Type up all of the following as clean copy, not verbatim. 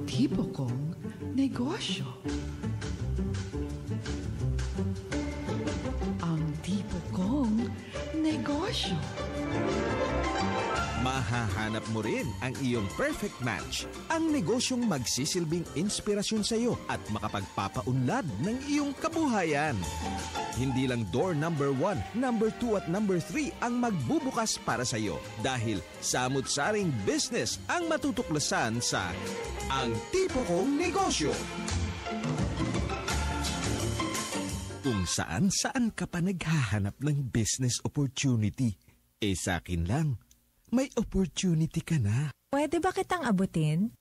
tipo kong negosyo. Ang tipo kong negosyo. Mahahanap mo rin ang iyong perfect match, ang negosyong magsisilbing inspirasyon sa iyo at makapagpapaunlad ng iyong kabuhayan. Hindi lang door number 1, number 2 at number 3 ang magbubukas para sa iyo dahil samut-saring business ang matutuklasan sa Ang Tipo Kong Negosyo. Kung saan ka pa naghahanap ng business opportunity, sa akin lang. May opportunity ka na. Pwede ba kitang abutin?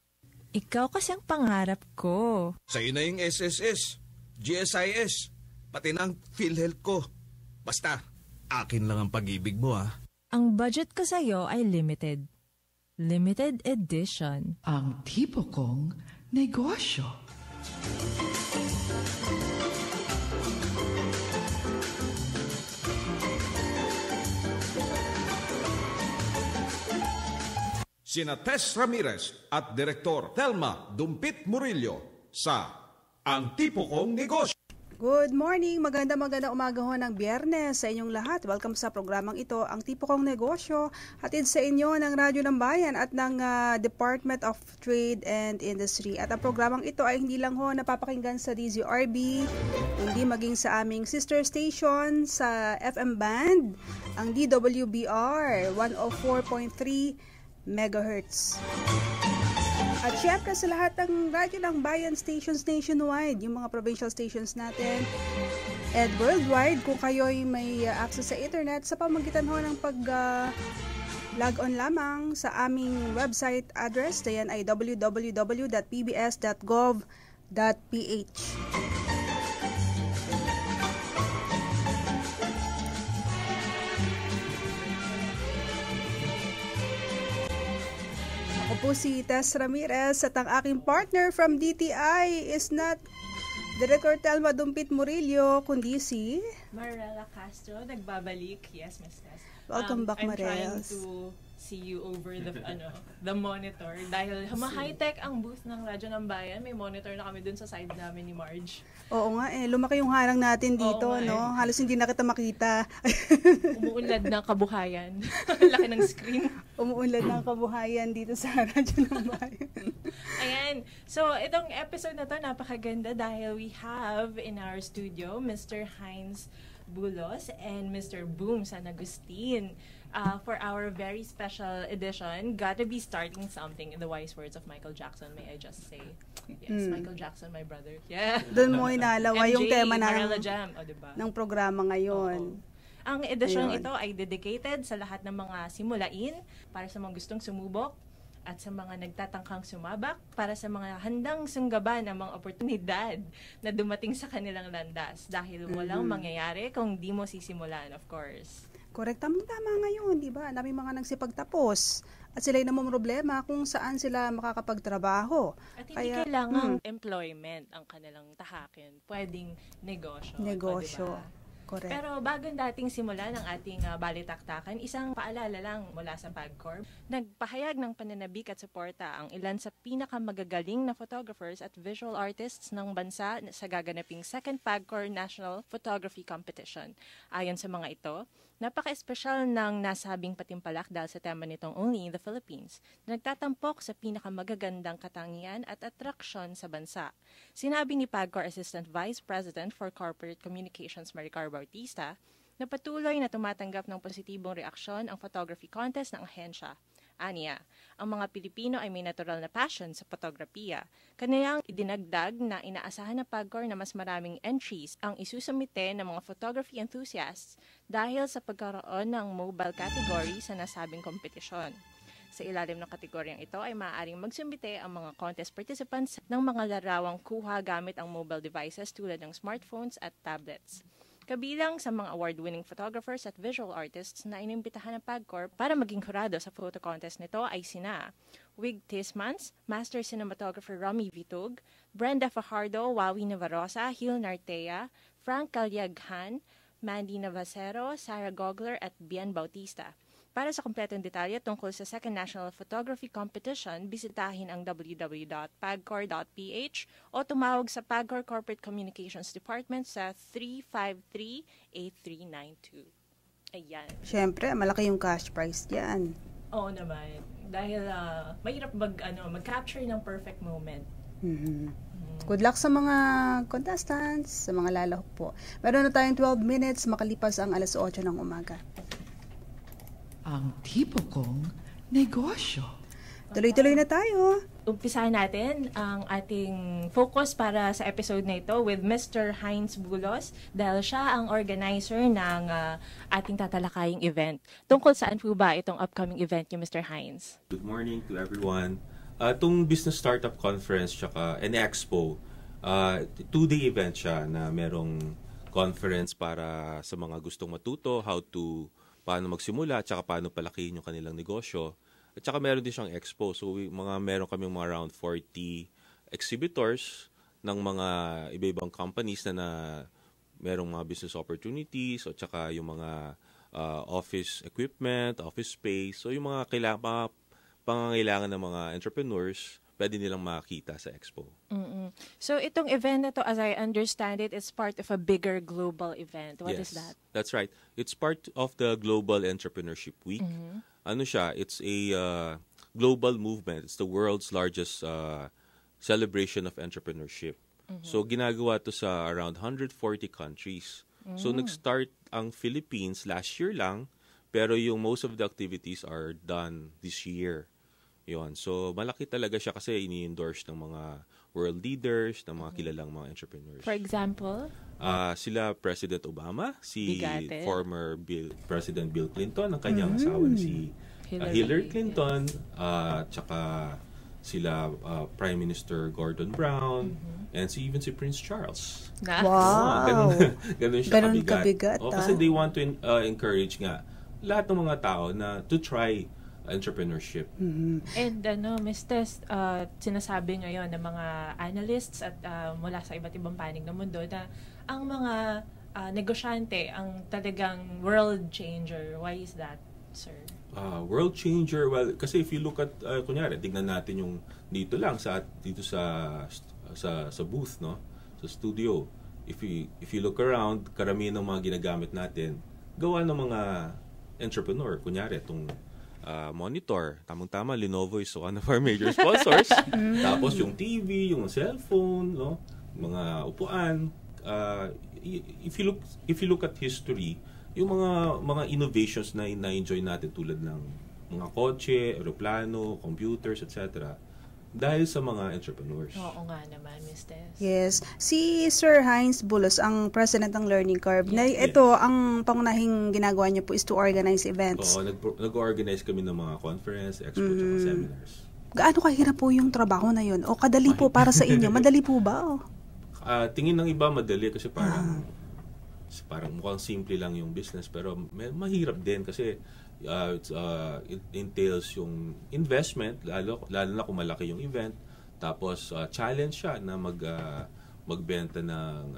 Ikaw kasi ang pangarap ko. Sa'yo na yung SSS, GSIS, pati ng PhilHealth ko. Basta, akin lang ang pag-ibig mo Ang budget ko sa'yo ay limited. Limited edition. Ang tipo kong negosyo. Sina Tess Ramirez at Direktor Thelma Dumpit Murillo sa Ang Tipo Kong Negosyo. Good morning, magandang umaga ho ng Biyernes sa inyong lahat. Welcome sa programang ito, Ang Tipo Kong Negosyo, hatid sa inyo ng Radyo ng Bayan at ng Department of Trade and Industry. At ang programang ito ay hindi lang ho napapakinggan sa DZRB, kundi maging sa aming sister station sa FM band, ang DWBR 104.3 megahertz. At syempre sa lahat ng Radyo ng Bayan stations nationwide, yung mga provincial stations natin, and worldwide, kung kayo'y may access sa internet, sa pamagitan ho ng log on lamang sa aming website address, na yan ay www.pbs.gov.ph. Ako po si Tess Ramirez at ang aking partner from DTI is not Director Thelma Dumpit Murillo, kundi si Marela Castro, nagbabalik. Yes, Miss Tess. Welcome back, I'm Marel. trying to see you over the monitor dahil high-tech ang booth ng Radyo ng Bayan. May monitor na kami dun sa side namin ni Marge. Oo nga lumaki yung harang natin dito, no? Halos hindi na kita makita. Umuunlad ng kabuhayan. Laki ng screen. Umuunlad ng kabuhayan dito sa Radyo ng Bayan. Ayan. So, itong episode na to napakaganda dahil we have in our studio Mr. Heinz Bulos and Mr. Boom San Agustin. For our very special edition, gotta be starting something in the wise words of Michael Jackson, may I just say. Yes, Michael Jackson, my brother. Yeah. Doon mo inalawa yung tema Jam, diba? ng programa ngayon. Ang edisyon ito ay dedicated sa lahat ng mga simulain, para sa mga gustong sumubok, at sa mga nagtatangkang sumabak, para sa mga handang sunggaban ang mga oportunidad na dumating sa kanilang landas. Dahil walang mangyayari kung di mo sisimulan, of course. Correct. Tama ngayon, di ba? Dami mga nagsipagtapos. At sila'y namumroblema kung saan sila makakapagtrabaho. At hindi kailangang employment ang kanilang tahakin. Pwedeng negosyo. Negosyo. Diba? Correct. Pero bago dating simulan ang ating balitaktakan, isang paalala lang mula sa PAGCOR. Nagpahayag ng pananabik at suporta ang ilan sa pinakamagagaling na photographers at visual artists ng bansa sa gaganaping second PAGCOR National Photography Competition. Ayon sa mga ito, napaka-espesyal ng nasabing patimpalak dahil sa tema nitong Only in the Philippines, na nagtatampok sa pinakamagagandang katangian at atraksyon sa bansa. Sinabi ni PAGCOR Assistant Vice President for Corporate Communications Maricar Bautista na patuloy na tumatanggap ng positibong reaksyon ang photography contest ng ahensya. Aniya, ang mga Pilipino ay may natural na passion sa fotografiya. Kaniyang idinagdag na inaasahan ng PAGCOR na mas maraming entries ang isusumite ng mga photography enthusiasts dahil sa pagkaroon ng mobile category sa nasabing kompetisyon. Sa ilalim ng kategoryang ito ay maaaring magsumite ang mga contest participants ng mga larawang kuha gamit ang mobile devices tulad ng smartphones at tablets. Kabilang sa mga award-winning photographers at visual artists na inimbitahan ng PAGCOR para maging kurado sa photo contest nito ay sina Wig Tismans, Master Cinematographer Romy Vitug, Brenda Fajardo, Wawi Navarrosa, Hil Nartea, Frank Calyaghan, Mandy Navasero, Sarah Gogler at Bian Bautista. Para sa kompletong detalye tungkol sa Second National Photography Competition, bisitahin ang www.pagcor.ph o tumawag sa Pagcor Corporate Communications Department sa 353-8392. Ayan. Siyempre, malaki yung cash prize dyan. Oo naman. Dahil mahirap mag-capture ng perfect moment. Good luck sa mga contestants, sa mga lalahok po. Meron na tayong 12 minutes, makalipas ang alas 8 ng umaga. Ang tipo kong negosyo. Tuloy-tuloy na tayo. Umpisahan natin ang ating focus para sa episode na ito with Mr. Heinz Bulos dahil siya ang organizer ng ating tatalakaying event. Tungkol saan po ba itong upcoming event niyo, Mr. Heinz? Good morning to everyone. Itong Business Startup Conference and Expo, 2-day event siya na merong conference para sa mga gustong matuto paano magsimula at saka paano palakihin yung kanilang negosyo. At saka meron din siyang expo. So meron kaming mga around 40 exhibitors ng mga iba-ibang companies na merong mga business opportunities at saka yung mga office equipment, office space. So yung mga pangangailangan ng mga entrepreneurs, pwede nilang makita sa expo. So itong event na to, as I understand it, it's part of a bigger global event. What is that? That's right. It's part of the Global Entrepreneurship Week. Ano siya? It's a global movement. It's the world's largest celebration of entrepreneurship. So ginagawa to sa around 140 countries. So nag-start ang Philippines last year lang, pero yung most of the activities are done this year. Yon. So malaki talaga siya kasi ini-endorse ng mga world leaders, ng mga kilalang mga entrepreneurs. For example? Sila President Obama, si Bigate. former President Bill Clinton, ang kanyang asawa na si Hillary Clinton, tsaka sila Prime Minister Gordon Brown, and even si Prince Charles. Wow! Ganun siya Ganun kabigat. kabigat, Kasi they want to encourage nga lahat ng mga tao na to try entrepreneurship. And Ms. Tess, sinasabi ngayon ng mga analysts at mula sa iba't ibang panig ng mundo na ang mga negosyante ang talagang world changer. Why is that, sir? World changer, well, kasi if you look at, kunyari, tignan natin yung dito sa booth, no? Sa studio. If you look around, karamihan ng mga ginagamit natin, gawa ng mga entrepreneur. Kunyari, itong monitor. Tamang-tama, Lenovo is one of our major sponsors. Tapos yung TV, yung cellphone, no? Mga upuan. If you look at history, yung mga innovations na na-enjoy natin tulad ng mga kotse, eroplano, computers, etc. dahil sa mga entrepreneurs. Oo nga naman, Ms. Tess. Yes. Si Sir Heinz Bulos, ang president ng Learning Curve, na ito, ang pangunahing ginagawa niyo po is to organize events. Oo, nag-organize kami ng mga conference, expo, at seminars. Gaano kahirap po yung trabaho na yun? O kadali po para sa inyo? Madali po ba? Tingin ng iba madali kasi parang mukhang simple lang yung business, pero mahirap din kasi it entails yung investment, lalo na kung malaki yung event. Tapos challenge siya na magbenta ng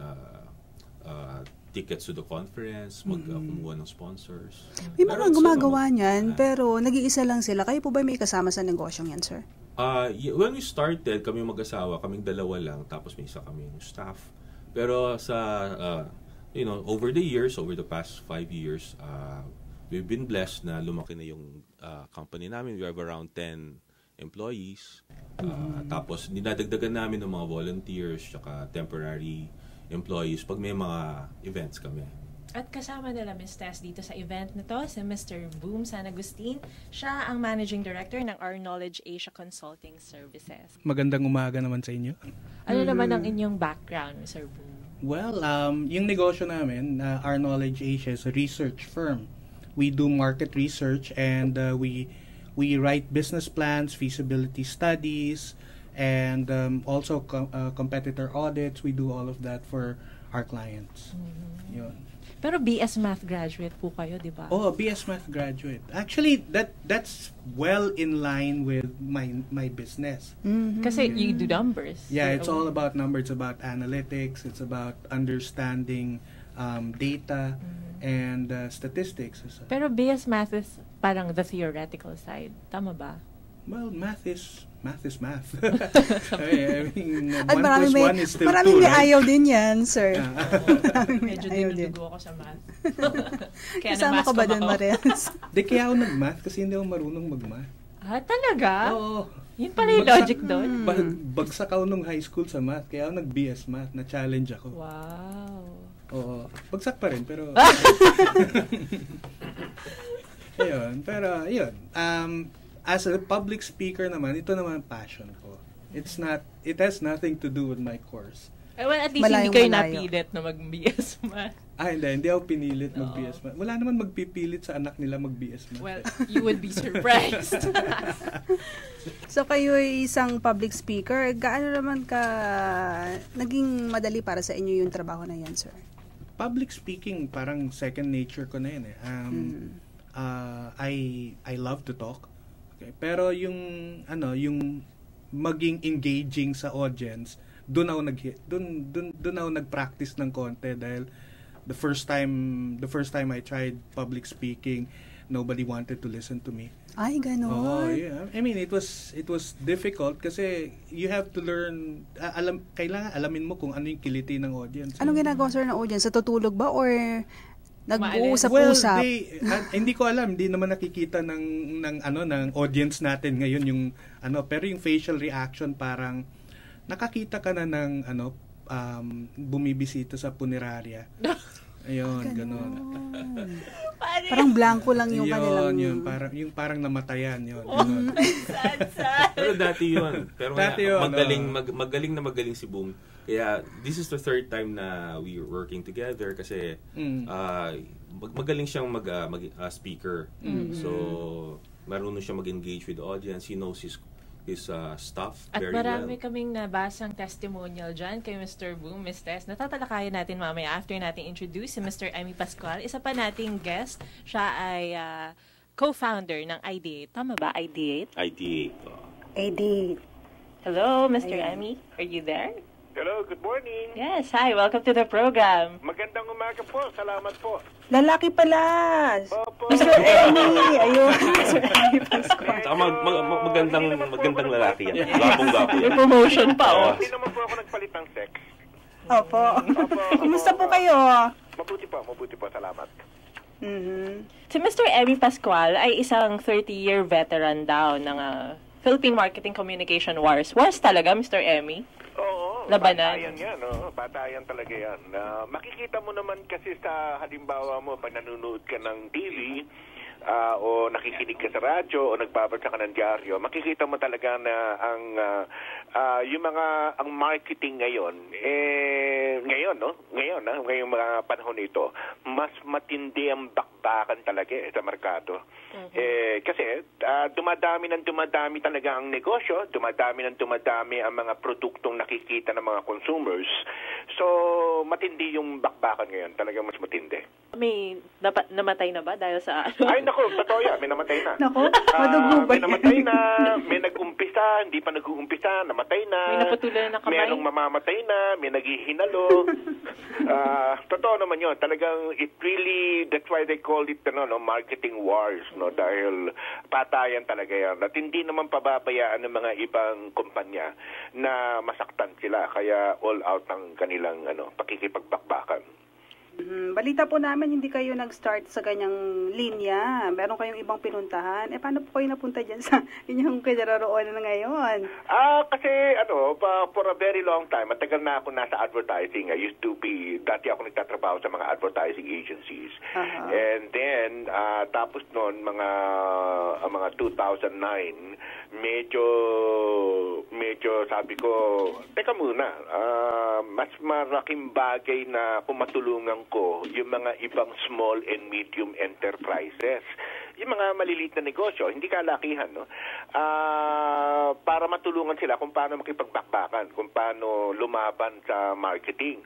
tickets to the conference, kumuha ng sponsors. May mga gumagawa niyan, pero nag-iisa lang sila. Kayo po ba may kasama sa negosyong yan, sir? When we started, kami mag-asawa, kaming dalawa lang, tapos may isa kaming staff. Pero over the years, over the past 5 years, we've been blessed na lumaki na yung company namin. We have around 10 employees. Tapos dinadagdagan namin ng mga volunteers tsaka temporary employees pag may mga events kami. At kasama nila Ms. Tess dito sa event na to, si Mr. Boom San Agustin. Siya ang Managing Director ng Our Knowledge Asia Consulting Services. Magandang umaga naman sa inyo. Ano naman ang inyong background, Mr. Boom? Well, yung negosyo namin, Our Knowledge Asia is a research firm. We do market research and we write business plans, feasibility studies, and also competitor audits. We do all of that for our clients. Yun. Pero BS Math graduate po kayo, di ba? Oh, BS Math graduate. Actually, that's well in line with my business. Kasi you do numbers. Yeah, it's all about numbers. It's about analytics. It's about understanding data, and statistics. Pero BS Math is parang the theoretical side. Tama ba? Well, math is math. I mean, At 1 plus 1 is still 2, maraming may right? ayaw din yan, sir. Maraming may Medyo ayaw din. dinudugo ako sa math. Kaya Kasama ka ba na-mascom dun, ako. Marias? Di kaya ako nag-math kasi hindi ako marunong mag-math. Ah, talaga? Oo. Yun pala yung logic doon. Bagsak ako nung high school sa math, kaya ako nag-BS math, na-challenge ako. Wow. Oo. Bagsak pa rin, pero... Ayun, pero yun. As a public speaker naman, ito naman passion ko. It has nothing to do with my course. Well, at least hindi kayo napilit na mag-BS Math. Hindi ako pinilit mag-BS Math. Wala naman magpipilit sa anak nila mag-BS Math. Well, you would be surprised. So kayo ay isang public speaker. Gaano naman naging madali para sa inyo yung trabaho na yan, sir? Public speaking, parang second nature ko na yun eh. I love to talk. Okay. Pero yung maging engaging sa audience, doon ako nag-practice ng konti dahil the first time I tried public speaking, nobody wanted to listen to me. Ay, gano'n. Oh, yeah. I mean, it was difficult kasi you have to learn, kailangan alamin mo kung ano yung kiliti ng audience. Anong ginagawa, sir, ng audience? Sa tutulog ba or nag-uusap-usap? Hindi ko alam, hindi naman nakikita ng audience natin ngayon yung pero yung facial reaction parang nakakita ka na ng bumibisita sa punerarya. Ayun, gano'n. Parang blanco lang yung kanilang... Parang namatayan yun. Sad. Pero dati yun. Pero Dati yun, magaling si Boom. Kaya this is the third time na we are working together kasi magaling siyang speaker. So marunong siya mag-engage with the audience. He knows his stuff At very marami well. kaming nabasang testimonial dyan kay Mr. Boom, Ms. Tess. Natatalakayan natin mamaya after natin introduce si Mr. Emmy Pascual. Isa pa nating guest. Siya ay co-founder ng Ideate. Tama ba? Ideate? Ideate. Hello, Mr. Emmy. Are you there? Hello, good morning. Yes, hi. Welcome to the program. Magandang umaga po. Salamat po. Lalaki pala! Opo. Mr. Emmy! Ayun, Mr. Emmy Pascual. Magandang lalaki yan. Gapong-gapo May yan. promotion pa, oh. Hindi naman po ako nagpalit ng sex. Opo. Opo. Kumusta po kayo? Mabuti po. Salamat. Si Mr. Emmy Pascual ay isang 30-year veteran daw ng Philippine Marketing Communication Wars. Wars talaga, Mr. Emmy? Oo. Labanan. Batayan yan, no? Batayan talaga yan. Makikita mo naman kasi sa halimbawa mo, pag nanonood ka ng TV, o nakikinig ka sa radyo, o nagbabasa ka ng dyaryo, makikita mo talaga na ang marketing ngayon, ngayong mga panahon ito, mas matindi ang bakbakan talaga sa merkado. Kasi dumadami talaga ang negosyo, dumadami ang mga produktong nakikita ng mga consumers. So, matindi yung bakbakan ngayon, talagang mas matindi. May namatay na ba dahil sa Ay, naku, totoo yan. May namatay na. Naku, madugo ba May namatay na, may nag-umpisa, hindi pa nag-uumpisa, namatay na. May napatulan na kamay? Merong mamamatay na, may naghihinalo. Totoo naman yun. Talagang, that's why they call it, marketing wars, no? Dahil patayan talaga yan. At hindi naman pababayaan ng mga ibang kumpanya na masaktan sila. Kaya all out ang kanilang, pakikipagbakbakan. Balita po namin, hindi kayo nag-start sa ganyang linya. Meron kayong ibang pinuntahan. Paano po kayo napunta dyan sa inyong kinaroroonan ngayon? Kasi, for a very long time, matagal na ako nasa advertising. I used to be, dati ako nagtatrabaho sa mga advertising agencies. And then, tapos noon, mga 2009, medyo sabi ko, teka muna, mas malaking bagay na kung matulungan ko yung mga ibang small and medium enterprises, yung mga maliliit na negosyo, hindi kalakihan, no? Para matulungan sila kung paano makipagbakbakan, kung paano lumaban sa marketing.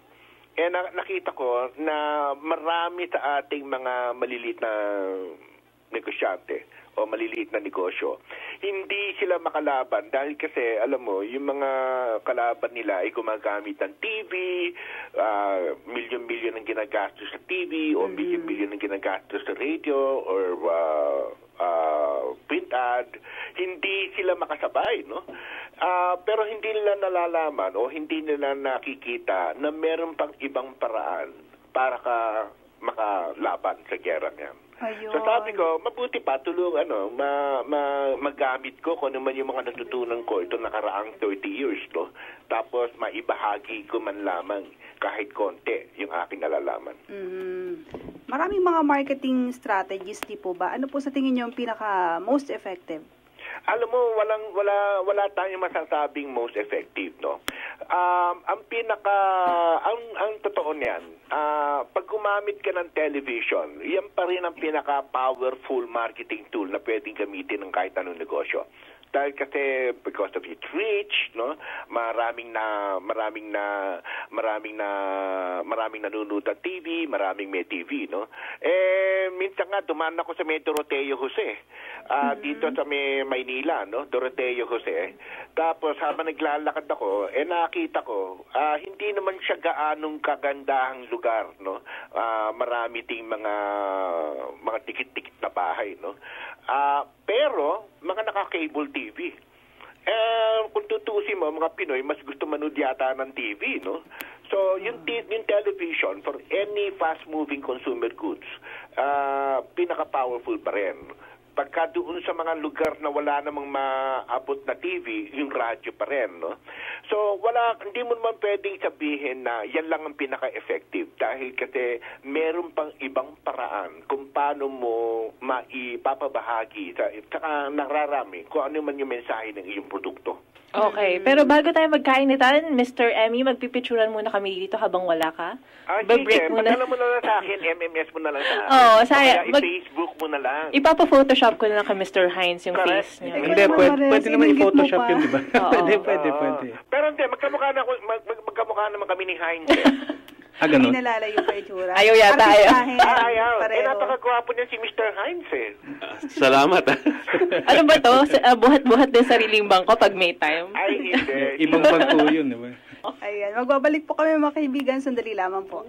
Nakita ko na marami sa ating mga maliliit na negosyante o maliliit na negosyo. Hindi sila makalaban dahil kasi, alam mo, yung mga kalaban nila ay gumagamit ng TV, milyon-milyon ang ginagastos sa TV o milyon-milyon ang ginagastos sa radio or print ad. Hindi sila makasabay, no? Pero hindi nila nalalaman o hindi nila nakikita na meron pang ibang paraan para ka makalaban sa gera niyan. Ayun. So sabi ko, mabuti pa magamit ko kung ano man yung mga natutunan ko ito nakaraang 30 years, no? Tapos maibahagi ko man lamang kahit konti yung aking nalalaman. Maraming mga marketing strategies, di po ba? Ano po sa tingin niyo yung pinaka most effective? Alam mo, wala tayong masasabing most effective, no? Ang totoo niyan, pag gumamit ka ng television, yan pa rin ang pinaka-powerful marketing tool na pwedeng gamitin ng kahit anong negosyo. Dahil kasi because of its reach, no, maraming nanonood ng TV, maraming may TV, no. Minsan nga dumaan ako sa may Doroteo Jose. Dito sa may Maynila, no, Doroteo Jose. Tapos habang naglalakad ako, nakita ko, hindi naman siya gaanong kagandahang lugar, no. Marami ting mga tikit-tikit na bahay, no. Pero mga naka-cable TV. Kung tutusin mo, mga Pinoy, mas gusto manood yata ng TV, no? So, yung television for any fast-moving consumer goods, pinaka-powerful pa rin. Pagka doon sa mga lugar na wala namang maabot na TV, yung radyo pa rin, no? So, hindi mo naman pwedeng sabihin na yan lang ang pinaka-effective dahil kasi meron pang ibang paraan kung paano mo maipapabahagi saka nararami kung ano man yung mensahe ng iyong produkto. Okay, pero bago tayo magkainitan, Mr. Emmy, magpipicturan muna kami dito habang wala ka. Sige, padala mo na lang sa akin, MMS mo na lang sa akin. Oo, sayang. I-Facebook mo na lang. Ipapa-photoshop ko na lang kay Mr. Hines yung face niya. Hindi, pwede naman i-photoshop yun, di ba? Pwede. Pero hindi, magkamukha naman kami ni Hines. Ganun. Hindi nalalayo pa itsura. Ayaw yata, ayaw. Napakagwapo niya si Mr. Hines, Salamat. Ano ba to? Buhat-buhat din sariling bangko pag may time? Ay, hindi. Ibang bangko yun, di ba? Ayan, magbabalik po kami mga kaibigan. Sandali lamang po.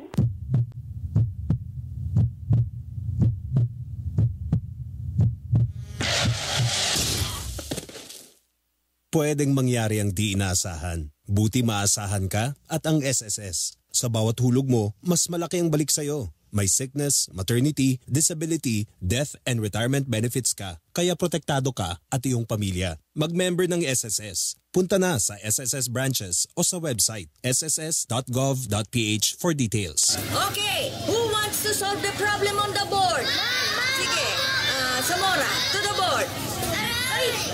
Pwedeng mangyari ang di inaasahan. Buti maasahan ka at ang SSS. Sa bawat hulog mo, mas malaki ang balik sa'yo. May sickness, maternity, disability, death, and retirement benefits ka. Kaya protektado ka at iyong pamilya. Mag-member ng SSS. Punta na sa SSS branches o sa website sss.gov.ph for details. Okay, who wants to solve the problem on the board? Sige, Samora, to the board.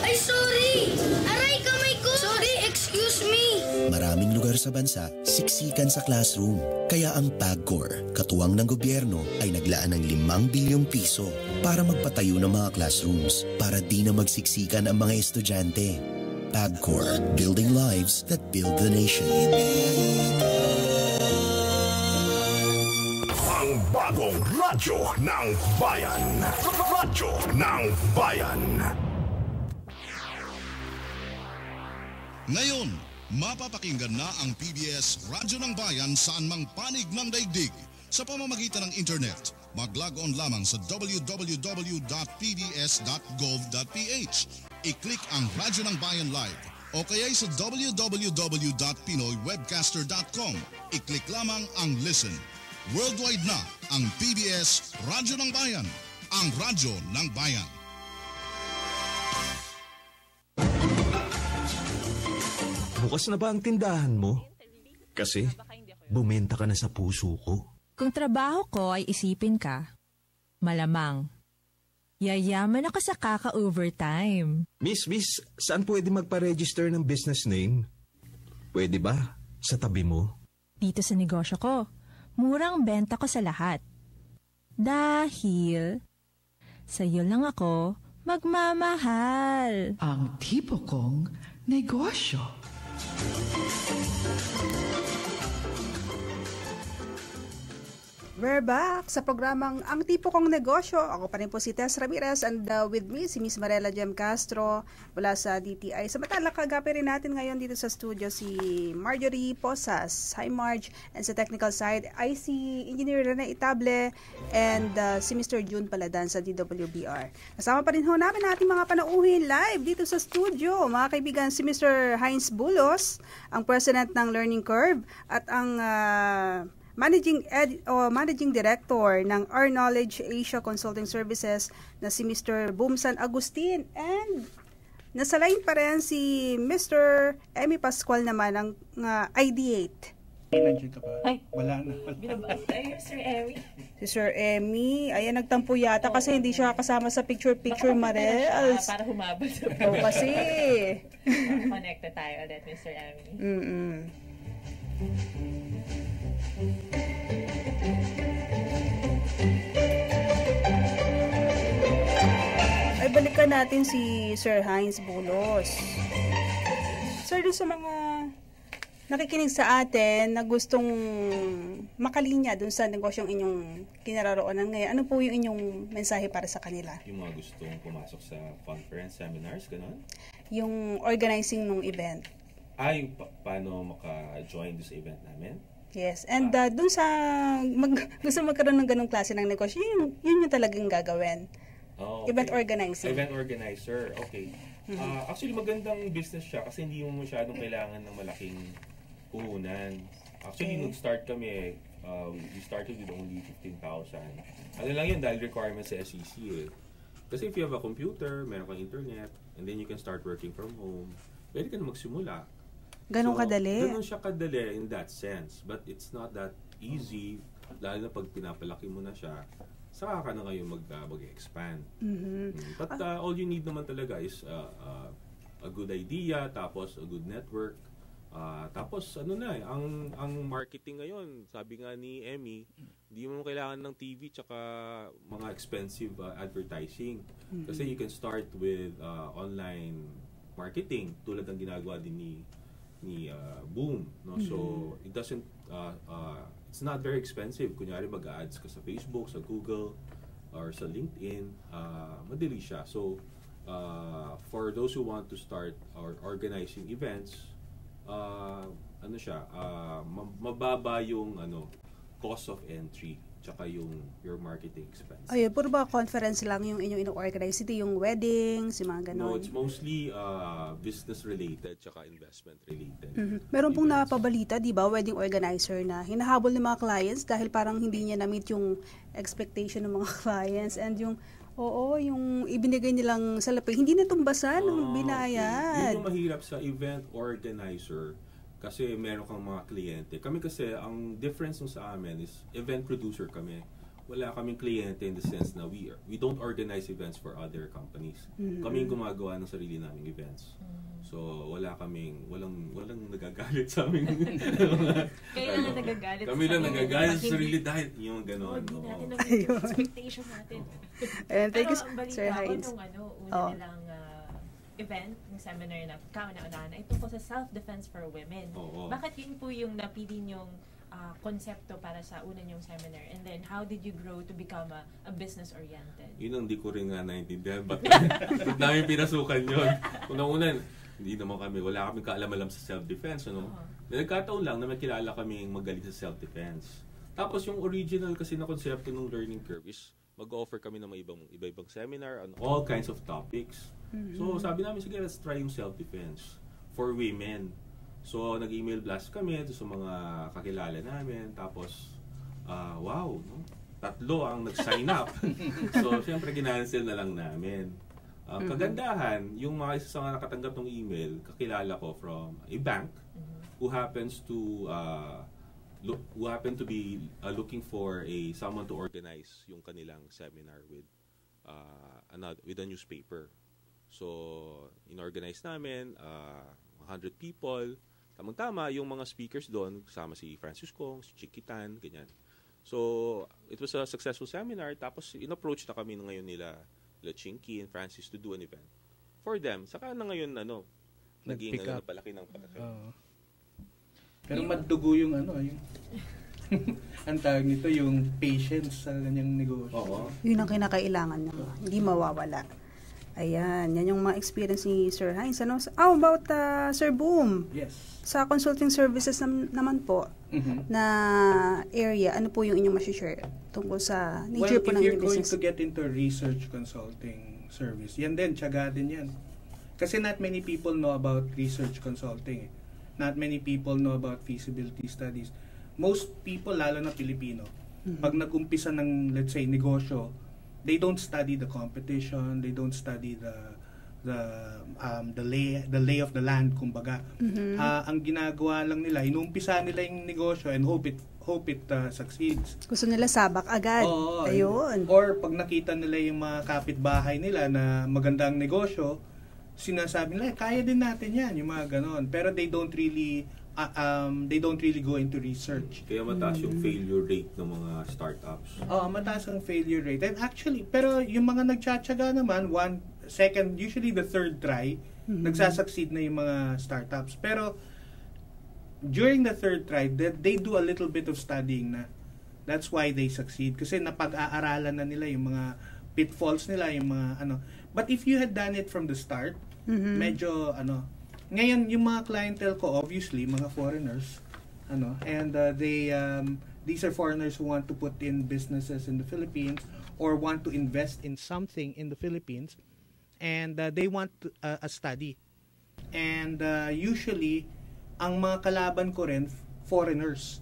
Ay, sorry! Aray, kamay ko! Sorry, excuse me! Maraming lugar sa bansa, siksikan sa classroom. Kaya ang PAGCOR, katuwang ng gobyerno, ay naglaan ng 5 bilyong piso para magpatayo ng mga classrooms para di na magsiksikan ang mga estudyante. PAGCOR, building lives that build the nation. Ang bagong radyo ng bayan. Radyo ng bayan. Ngayon, mapapakinggan na ang PBS Radyo ng Bayan saan mang panig ng daigdig. Sa pamamagitan ng internet, mag-log on lamang sa www.pbs.gov.ph. I-click ang Radyo ng Bayan Live o kaya sa www.pinoywebcaster.com. I-click lamang ang Listen. Worldwide na ang PBS Radyo ng Bayan, ang Radyo ng Bayan. Bukas na ba ang tindahan mo? Kasi bumenta ka na sa puso ko. Kung trabaho ko ay isipin ka, malamang, yayaman ako sa kaka-overtime. Miss, saan pwede magpa-register ng business name? Pwede ba? Sa tabi mo? Dito sa negosyo ko, murang benta ko sa lahat. Dahil, sa'yo lang ako magmamahal. Ang tipo kong negosyo. We're back sa programang Ang Tipo Kong Negosyo. Ako pa rin po si Tess Ramirez and with me si Miss Marela Jem Castro mula sa DTI. Samantala, kagapi rin natin ngayon dito sa studio si Marjorie Posas. Hi Marge. And sa technical side ay si Engineer Rene Itable and si Mr. June Paladan sa DWBR. Kasama pa rin ho namin ating mga panauhin live dito sa studio. Mga kaibigan, si Mr. Heinz Bulos, ang President ng Learning Curve at ang Managing Director ng Our Knowledge Asia Consulting Services na si Mr. Bumsan Agustin. And nasa line pa rin si Mr. Emmy Pascual naman ng Ideate. Nandiyan ka pa? Ay. Wala na. Binabas tayo, Sir Emmy. Si Sir Emmy, ayan, nagtampo yata kasi hindi siya kasama sa picture-picture, Marels. Para humabol sa Oo, kasi. Connected tayo ulit, Mr. Emmy. Ay, balikan natin si Sir Heinz Bulos. Sir, doon sa mga nakikinig sa atin na gustong makalinya doon sa negosyong inyong kinararoonan ngayon, ano po yung inyong mensahe para sa kanila? Yung mga gustong pumasok sa conference, seminars, gano'n? Yung organizing ng event. Ay, paano maka-join sa event namin? Yes, and doon sa gusto magkaroon ng ganong klase ng negosyo, yun yung talagang gagawin. Oh, okay. Event organizer. Event organizer, okay. Actually, magandang business siya kasi hindi mo masyadong kailangan ng malaking puhunan. Actually, nung start kami, we started with only 15,000. Ano lang yun, dahil requirement sa SEC eh. Kasi if you have a computer, meron kang internet, and then you can start working from home, pwede ka na magsimula. Ganun kadali? Ganun siya kadali in that sense. But it's not that easy, lalo na pag pinapalaki mo na siya, saka ka na ngayon mag-expand. But all you need naman talaga is a good idea, tapos a good network, tapos ano na ang marketing ngayon, sabi nga ni Emmy, hindi mo kailangan ng TV tsaka mga expensive advertising. Kasi you can start with online marketing, tulad ng ginagawa din ni Boom, no? So it doesn't it's not very expensive. Kunyari mag-ads ka sa Facebook, sa Google, or sa LinkedIn, madali siya. So for those who want to start or organizing events, mababa yung cost of entry tsaka your marketing expense. Ayun, puro ba conference lang yung inyong ino-organize? Ito yung weddings, yung mga ganon? No, it's mostly business-related tsaka investment-related. Meron pong napabalita, di ba, wedding organizer na hinahabol ng mga clients dahil parang hindi niya na-meet yung expectation ng mga clients and yung ibinigay nilang salapi, hindi natumbasan ng binayad. Okay. Yun yung mahirap sa event organizer. Kasi meron kang mga kliyente. Kami kasi, ang difference sa amin is event producer kami. Wala kaming kliyente in the sense na we don't organize events for other companies. Kami yung gumagawa ng sarili naming events. So, walang nagagalit sa amin. Kayo lang nagagalit. Kami lang nagagalit sa sarili dahil yung gano'n. Hindi natin nag-meet yung expectation natin. Thank you, Pero ang balita Sir Heinz. Una nilang event, ng seminar na kauna-unahan ay tungkol sa self-defense for women. Bakit yun po yung napili niyong konsepto para sa una niyong seminar? And then, how did you grow to become a business-oriented? Yun ang di ko rin nga naintindihan. Ba't namin pinasukan yun? Unang-unan, hindi naman wala kaming kaalam-alam sa self-defense. Nagkataon lang na may kilala kaming magaling sa self-defense. Tapos yung original kasi na konsepto ng learning curve is mag-offer kami ng iba-ibang seminar on all kinds of topics. So sabi namin, sige, let's try yung self-defense for women. So nag-email blast kami sa mga kakilala namin. Tapos, wow, no? 3 ang nag-sign up. So siyempre ginancel na lang namin. Kagandahan, yung mga isa sa mga nakatanggap ng email, kakilala ko from a bank who happens to be looking for someone to organize yung kanilang seminar with a newspaper. So, inorganize namin 100 people. Tamang-tama, yung mga speakers doon, kasama si Francis Kong, si Chiquitan, ganyan. So, it was a successful seminar. Tapos, in-approach na kami ngayon nila Chinky and Francis to do an event for them. Saka na ngayon, naging napalaki ng palaki. Pero madugo yung ang tawag nito, yung patience sa kanyang negosyo. Oo. Yun ang kinakailangan nyo. Hindi mawawala. Ayan, yan yung mga experience ni Sir Hines. Ano? How about Sir Boom? Yes. Sa consulting services naman po na area, ano po yung inyong masishare tungkol sa nature po ng if you're business? going to get into research consulting service, yan din, tiyaga din yan. Kasi not many people know about research consulting. Not many people know about feasibility studies. Most people, lalo na Pilipino, pag nag-umpisa ng, let's say, negosyo, they don't study the competition, they don't study the lay of the land, kumbaga. Ang ginagawa lang nila, inuumpisa nila yung negosyo and hope it succeeds. Gusto nila sabak agad. Oo, ayun. Or pag nakita nila yung mga kapitbahay nila na magandang negosyo, sinasabi nila, kaya din natin yan, yung mga ganon. Pero they don't really go into research. Kaya mataas yung failure rate ng mga startups. Mataas ang failure rate. And actually, pero yung mga nagtsatsaga naman, usually the third try, nagsasucceed na yung mga startups. Pero during the third try, they do a little bit of studying na. That's why they succeed. Kasi napag-aaralan na nila yung mga pitfalls nila, yung mga ano. But if you had done it from the start, medyo ngayon yung mga clientele ko, obviously mga foreigners, and these are foreigners who want to put in businesses in the Philippines or want to invest in something in the Philippines, and they want a study. And usually ang mga kalaban ko rin foreigners.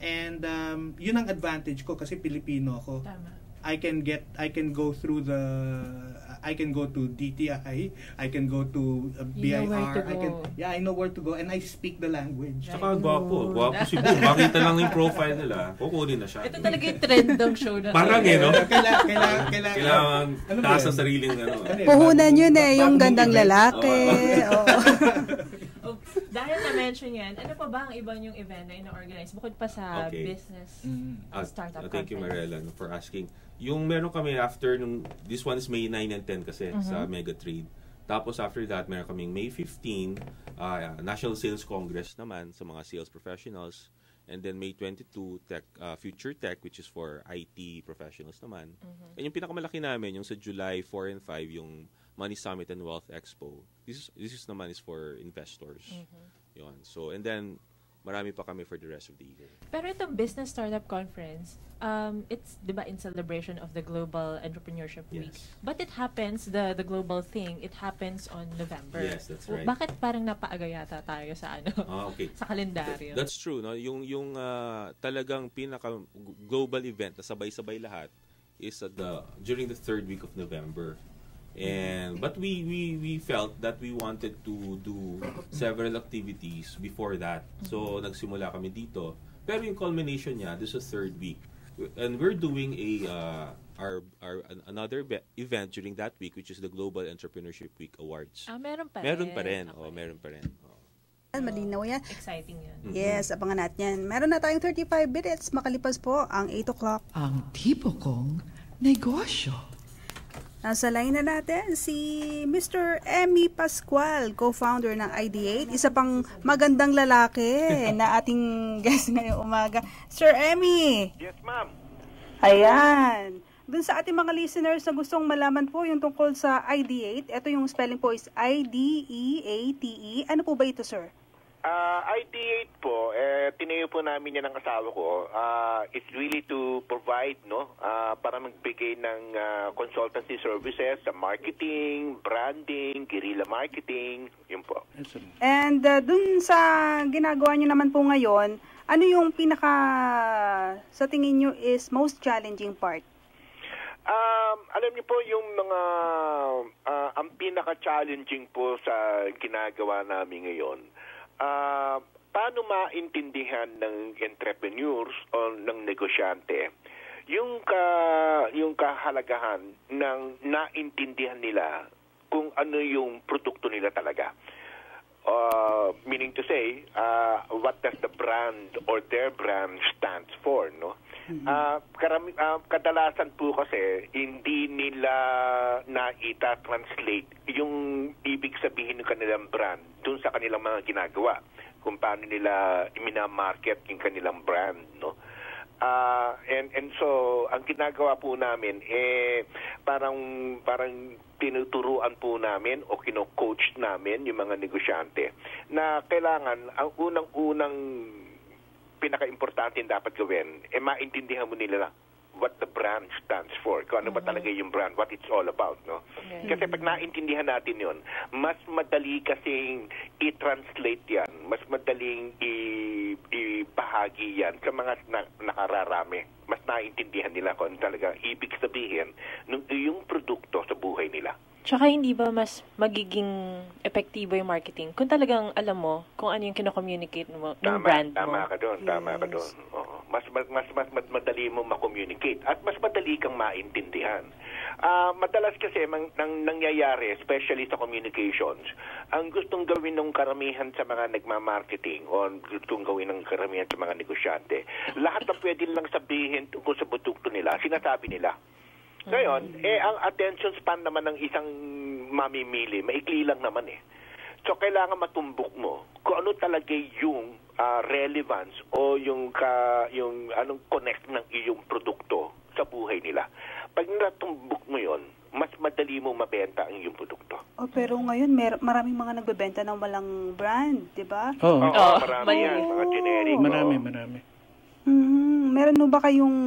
And yun ang advantage ko kasi Pilipino ako. Tama. I can go to DTI, I can go to BIR, I know where to go, and I speak the language. Saka gwapo si Boom. Makita lang yung profile nila, kukunin na siya. Ito talaga yung trend ng show na. Parang no? Kailangan taas sa sariling puhunan yun yung gandang lalaki. Dahil na-mention yan, ano pa ba ang iba yung event na ina-organize bukod pa sa business startup conference? Thank you, Mariela, for asking. Yung meron kami after, this one is May 9 and 10 kasi sa Mega Trade. Tapos after that, meron kaming May 15, National Sales Congress naman sa mga sales professionals. And then May 22, Future Tech, which is for IT professionals naman. And yung pinakamalaki namin, yung sa July 4 and 5, yung Money Summit and Wealth Expo. This is naman is for investors. Yun. So, and then, marami pa kami for the rest of the year. Pero itong Business Startup Conference, it's, di ba, in celebration of the Global Entrepreneurship Week. But it happens, the global thing, it happens on November. Yes, that's right. Bakit parang napaaga yata tayo sa sa kalendaryo? That's true. No? Yung talagang pinaka-global event na sabay-sabay lahat is during the third week of November. But we felt that we wanted to do several activities before that. So nagsimula kami dito. Pero yung culmination niya, this is third week. And we're doing another event during that week, which is the Global Entrepreneurship Week Awards. Meron pa rin. Meron pa rin. Okay. Meron pa rin. Malinaw yan. Exciting yan. Yes, abangan natin yan. Meron na tayong 35 minutes. Makalipas po ang 8 o'clock. Ang tipo kong negosyo. Nasa line na natin si Mr. Emmy Pascual, co-founder ng ID8. Isa pang magandang lalaki na ating guest ngayong umaga. Sir Emmy! Yes, ma'am. Ayan. Dun sa ating mga listeners na gustong malaman po yung tungkol sa ID8, ito yung spelling po is IDEATE. Ano po ba ito, sir? ID8 po, tinayo po namin yan ng asawa ko. It's really to provide, para magbigay ng consultancy services sa marketing, branding, guerrilla marketing, yun po. And dun sa ginagawa nyo naman po ngayon, ano yung sa tingin nyo is most challenging part? Alam niyo po yung mga ang pinaka-challenging po sa ginagawa namin ngayon. Paano maintindihan ng entrepreneurs o ng negosyante yung kahalagahan ng naintindihan nila kung ano yung produkto nila talaga. Meaning to say, what does the brand or their brand stands for, no? Kadalasan po kasi hindi nila translate yung ibig sabihin ng kanilang brand dun sa kanilang mga ginagawa. kung paano nila minamarket yung kanilang brand, no? And so ang ginagawa po namin parang tinuturuan po namin o kino-coach namin yung mga negosyante na kailangan ang unang-unang pinaka-importante dapat gawin maintindihan mo nila what the brand stands for. Kung ano ba talaga yung brand, what it's all about, no? Kasi pag naintindihan natin yun, mas madali kasing i-translate yan, mas madaling ibahagi yan sa mga nakararami. Mas naintindihan nila kung ano talaga ibig sabihin ng iyong produkto sa buhay nila. Tsaka hindi ba mas magiging epektibo yung marketing kung talagang alam mo kung ano yung kino-communicate mo, yung brand mo? Tama ka doon. Oo. Mas madali mo ma-communicate at mas madali kang maintindihan. Madalas kasi nangyayari, especially sa communications, ang gustong gawin ng karamihan sa mga nagmamarketing o gustong gawin ng karamihan sa mga negosyante, lahat na pwede lang sabihin tungkol sa produkto nila, sinasabi nila. Ngayon, ang attention span naman ng isang mamimili, maikli lang naman eh. So, kailangan matumbok mo kung ano talaga yung relevance o yung anong connect ng iyong produkto sa buhay nila. Pag natumbok mo yon, mas madali mo mabenta ang iyong produkto. Pero ngayon, maraming mga nagbebenta ng walang brand, di ba? Oo, marami yan. Mga generic. Marami. Meron ba kayong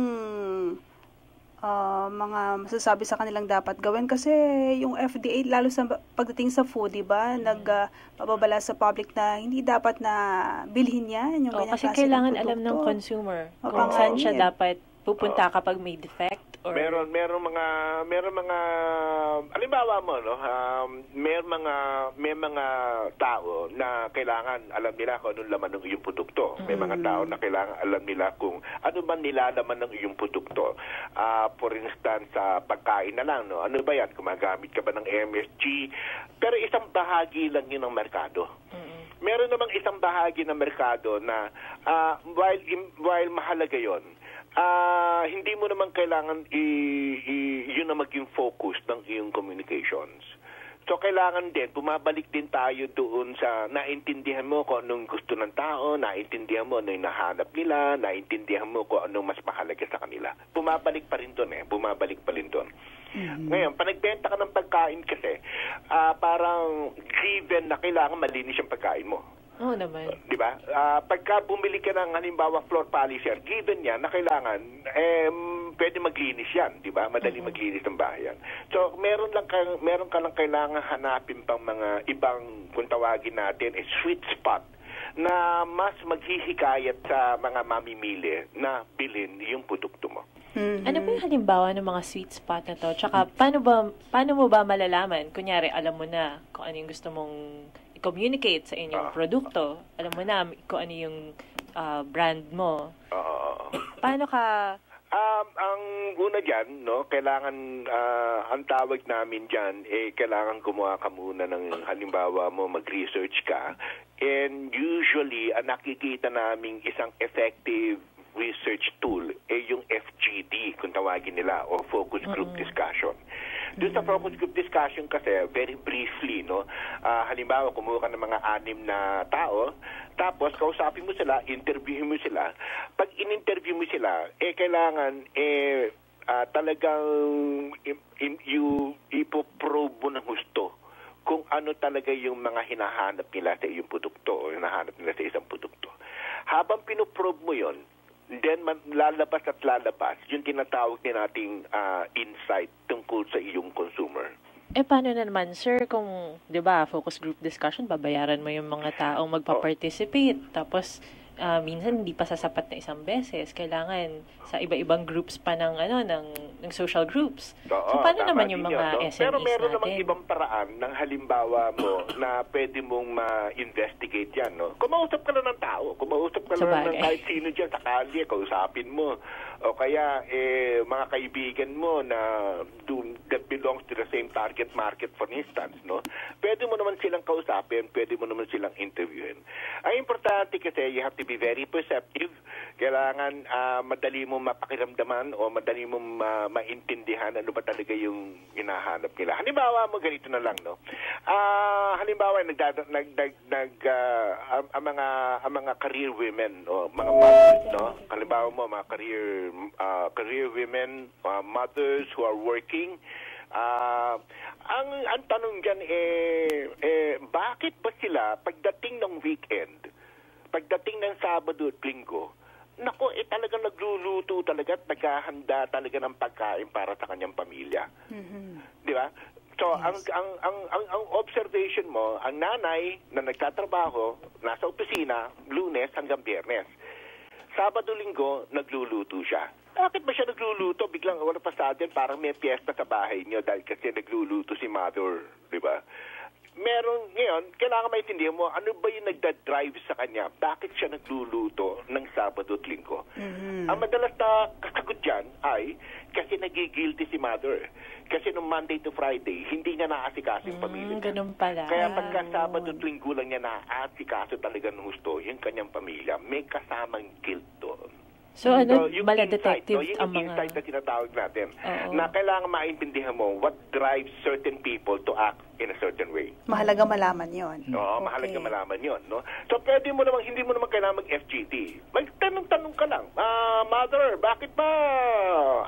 mga masasabi sa kanilang dapat gawin? Kasi yung FDA, lalo sa pagdating sa food, diba, nagpapabala sa public na hindi dapat na bilhin yan. Yung kasi kailangan alam ng consumer kung saan siya dapat pupunta kapag may defect. Or... Meron mga halimbawa mo, no, may mga tao na kailangan alam nila kung anong laman ng iyong produkto. May mga tao na kailangan alam nila kung ano ba nilalaman ng iyong produkto. For instance, sa pagkain na lang, no, ano ba yan? Gumagamit ka ba ng MSG? Pero isang bahagi lang yun ng merkado. Meron namang isang bahagi ng merkado na while mahalaga yon, hindi mo naman kailangan yun na maging focus ng iyong communications. So, kailangan din, bumabalik din tayo doon sa naintindihan mo kung anong gusto ng tao, naintindihan mo ano yung nahanap nila, naintindihan mo kung anong mas mahalaga sa kanila. Bumabalik pa rin doon Ngayon, pag nagbenta ka ng pagkain kasi, parang given na kailangan malinis yung pagkain mo. Oo naman. Di ba? Pagka bumili ka ng halimbawa floor polisher, given yan na kailangan, pwede maglinis yan, di ba? Madali maglinis ng bahay yan. So, meron ka lang kailangan hanapin pang mga ibang, kung tawagin natin, sweet spot na mas maghihikayat sa mga mamimili na bilhin yung produkto mo. Ano ba yung halimbawa ng mga sweet spot na to? Tsaka, paano mo ba malalaman? Kunyari, alam mo na kung ano yung gusto mong communicate sa inyong produkto. Alam mo na kung ano yung brand mo. Paano ka... ang una dyan, no, kailangan, ang tawag namin dyan, kailangan gumawa ka muna ng, halimbawa mo, mag-research ka. And usually, nakikita namin isang effective research tool, yung FGD, kung tawagin nila, o Focus Group Discussion. Doon sa focus group discussion kasi, very briefly, no, halimbawa, kumuha ka ng mga 6 na tao, tapos kausapin mo sila, interviewin mo sila. Pag in-interview mo sila, kailangan, talagang ipoprobe mo ng gusto kung ano talaga yung mga hinahanap nila sa iyong produkto o hinahanap nila sa isang produkto. Habang pinoprobe mo yon, then lalabas yung tinatawag din nating insight tungkol sa iyong consumer. Paano na naman, sir, kung, di ba, focus group discussion, babayaran mo yung mga taong magpa-participate. Tapos, minsan hindi pa sasapat na isang beses. Kailangan sa iba-ibang groups pa ng social groups. So, paano naman yung mga SMEs Pero meron natin? namang ibang paraan ng halimbawa mo na pwede mong ma-investigate yan, no? Kumausap ka lang ng tao. Kumausap ka lang ng kahit sino dyan sa kalye, kausapin mo. O kaya, mga kaibigan mo na that belongs to the same target market, for instance, no? Pwede mo naman silang kausapin, pwede mo naman silang interviewin. Ang importante importante kasi you have to be very perceptive. Kailangan madali mo mapakiramdaman o madali mo maintindihan ano ba talaga yung hinahanap nila. Halimbawa mo ganito na lang, no? Halimbawa ang mga career women o mga mothers, no? Halimbawa mo mga career women, mothers who are working. Ang tanong dyan bakit ba sila pagdating ng weekend, pagdating ng Sabado at Linggo, nako, talagang nagluluto talaga at naghahanda talaga ng pagkain para sa kanyang pamilya. Di ba? So, yes. ang observation mo, ang nanay na nagtatrabaho, nasa opisina, Lunes hanggang Biyernes. Sabado, Linggo, nagluluto siya. Bakit ba siya nagluluto? Biglang wala pa sa atin, parang may piyesta sa bahay niyo dahil kasi nagluluto si mother, di ba? Meron, ngayon, kailangan maintindihan mo, ano ba yung nagda-drive sa kanya? Bakit siya nagluluto ng Sabado at Linggo? Ang madalas na kasagot dyan ay kasi nagigilty si mother. Kasi nung Monday to Friday, hindi niya naasikaso yung pamilya. Ganun pala. Kaya pagka Sabado at Linggo lang niya naasikaso talaga ng gusto yung kanyang pamilya, may kasamang guilt doon. So, yung maladetective ang mga... insight na tinatawag natin, na kailangan maintindihan mo what drives certain people to act in a certain way. Mahalaga malaman yon. Oo, mahalaga malaman yon, no? So, pwede mo naman, hindi mo naman kailangan mag-FGT. Magtanong-tanong ka lang, mother, bakit ba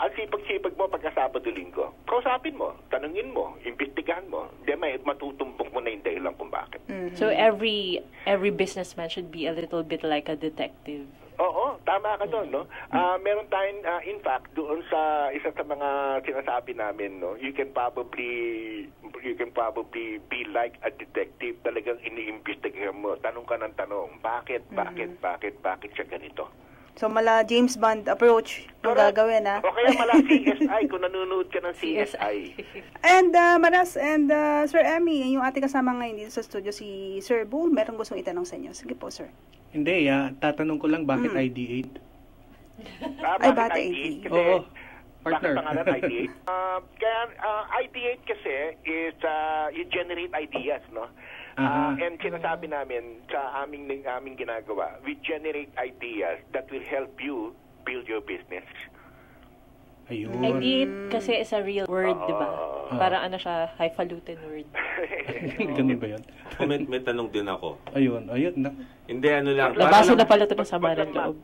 ang sipag-sipag mo pagka-Sabado-Linggo? Kausapin mo, tanungin mo, imbestigahan mo, then may matutumbok mo na yung dahilan kung bakit. So, every businessman should be a little bit like a detective. Oo, tama ka doon, no? Meron tayong, in fact, doon sa isa sa mga sinasabi namin, no? You can probably be like a detective. Talagang iniimbestigahan mo. Tanong ka ng tanong. Bakit siya ganito? So, mala James Bond approach yung gagawin, ha? O kaya mala CSI, kung nanonood ka ng CSI. And, Maras and Sir Emmy, yung ating kasama ngayon dito sa studio, si Sir Bull, meron gustong itanong sa inyo. Sige po, sir. Hindi, tatanong ko lang bakit ID8? Bakit ID8? Kasi, oo, partner. Bakit pangalan ID8? Kaya ID8 kasi is you generate ideas, no? And sinasabi namin sa aming ginagawa, we generate ideas that will help you build your business. Ayun. ID8 kasi is a real word, di ba? Parang ano siya, highfalutin word. Ganun ba yun? May tanong din ako. Ayun. Hindi, ano lang. Nabasa na pala ito ng sama ng loob.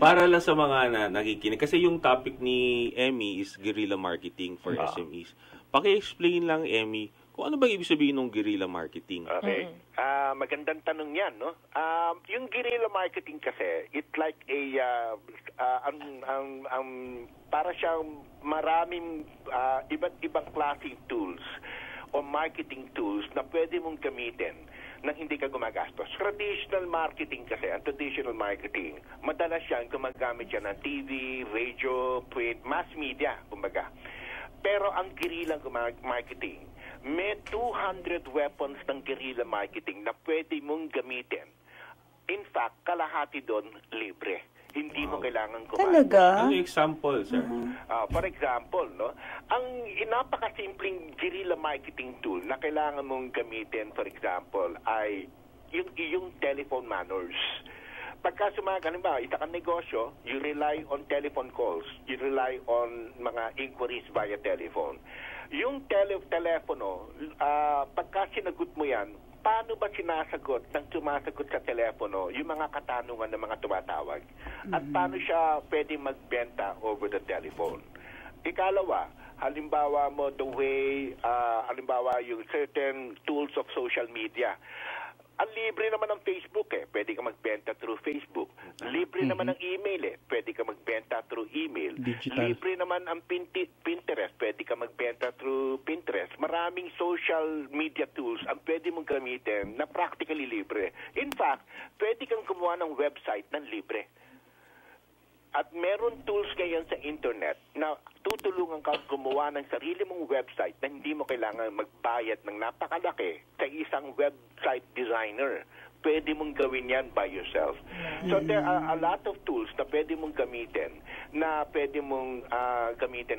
Para lang sa mga nakikinig. Kasi yung topic ni Emmy is guerrilla marketing for SMEs. Paki-explain lang, Emmy, kung ano ba ibig sabihin ng guerrilla marketing? Okay. Magandang tanong yan, no? Yung guerrilla marketing kasi, it's like para siyang maraming iba't ibang klaseng tools o marketing tools na pwede mong gamitin nang hindi ka gumagastos. Traditional marketing kasi, ang traditional marketing, madalas yan gumagamit yan ng TV, radio, print, mass media, kumbaga. Pero ang guerrilla marketing, may 200 weapons ng guerrilla marketing na pwede mong gamitin. In fact, kalahati doon libre. Hindi mo kailangan kumain. Talaga? Ano example, sir? For example, no, ang napakasimpleng guerrilla marketing tool na kailangan mong gamitin, for example, ay yung iyong telephone manners. Pagka halimbawa, isa kang negosyo, you rely on telephone calls. You rely on mga inquiries via telephone. Yung telepono, pagka sinagot mo yan, paano ba sinasagot ng sumasagot sa telepono yung mga katanungan ng mga tumatawag? At paano siya pwede magbenta over the telephone? Ikalawa, halimbawa mo the way, halimbawa yung certain tools of social media. Ang libre naman ng Facebook pwede ka magbenta through Facebook. Libre naman ang email pwede ka magbenta through email. Digital. Libre naman ang Pinterest, pwede ka magbenta through Pinterest. Maraming social media tools ang pwede mong gamitin na practically libre. In fact, pwede kang gumawa ng website ng libre. At meron tools ngayon sa internet na tutulungan ka gumawa ng sarili mong website na hindi mo kailangan magbayad ng napakalaki sa isang website designer. pwede mong gawin yan by yourself. So there are a lot of tools na pwede mong gamitin na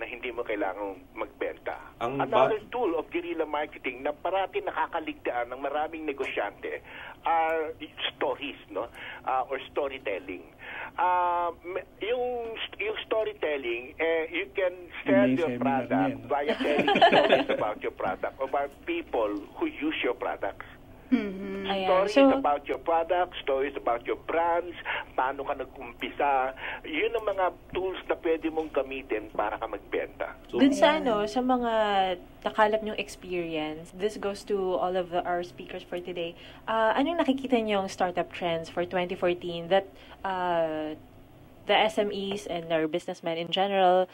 hindi mo kailangang magbenta. Another tool of guerrilla marketing na parati nakakaligtaan ng maraming negosyante are stories, no? Or storytelling. Yung storytelling, you can sell your product via telling stories about your product, about people who use your products. Stories about your products, stories about your brands, paano ka nag-umpisa. Yun ang mga tools na pwede mong gamitin para ka magbenta. Dun sa sa mga nakalap nyong experience, this goes to all of our speakers for today. Anong nakikita nyong startup trends for 2014 that the SMEs and our businessmen in general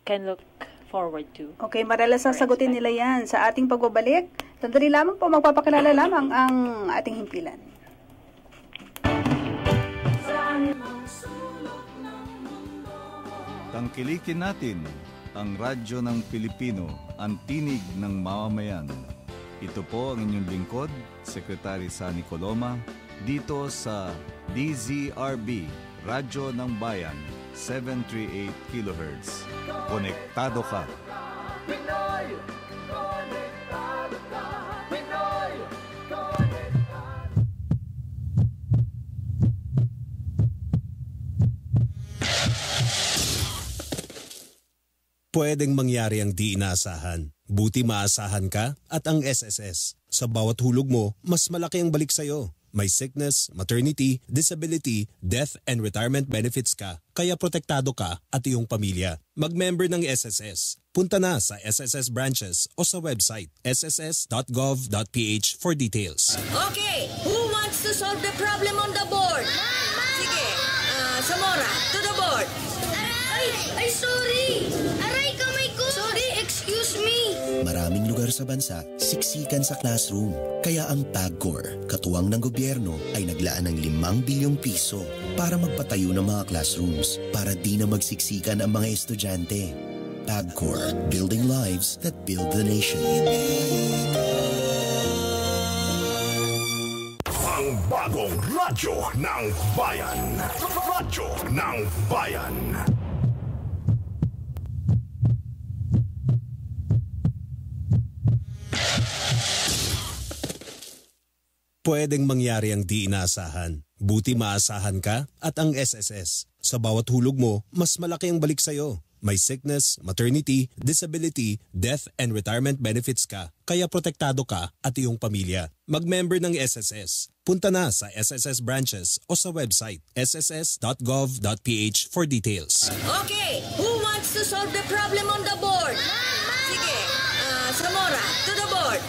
can look forward to? Okay, madalas sasagutin nila yan sa ating pagbabalik. Sandali lamang po, magpapakilala lamang ang ating himpilan. Tangkilikin natin ang radyo ng Pilipino, ang tinig ng mamamayan. Ito po ang inyong lingkod, Secretary Sunny Coloma, dito sa DZRB, Radyo ng Bayan, 738 kHz. Konektado ka. Pinoy! Konektado ka! Pinoy! Pwedeng mangyari ang di inaasahan. Buti maasahan ka at ang SSS. Sa bawat hulog mo, mas malaki ang balik sa'yo. May sickness, maternity, disability, death and retirement benefits ka. Kaya protektado ka at iyong pamilya. Mag-member ng SSS. Punta na sa SSS branches o sa website sss.gov.ph for details. Okay, who wants to solve the problem on the board? Sige, Zamora, to the board. Ay, sorry! Aray, kamay ko! Sorry, excuse me! Maraming lugar sa bansa, siksikan sa classroom. Kaya ang PAGCOR, katuwang ng gobyerno, ay naglaan ng 5 bilyong piso para magpatayo ng mga classrooms para di na magsiksikan ang mga estudyante. PAGCOR, building lives that build the nation. Ang bagong radyo ng bayan. Radyo ng bayan. Pwedeng mangyari ang di inaasahan. Buti maasahan ka at ang SSS. Sa bawat hulog mo, mas malaki ang balik sa'yo. May sickness, maternity, disability, death and retirement benefits ka. Kaya protektado ka at iyong pamilya. Mag-member ng SSS. Punta na sa SSS branches o sa website sss.gov.ph for details. Okay, who wants to solve the problem on the board? Sige, Zamora, to the board.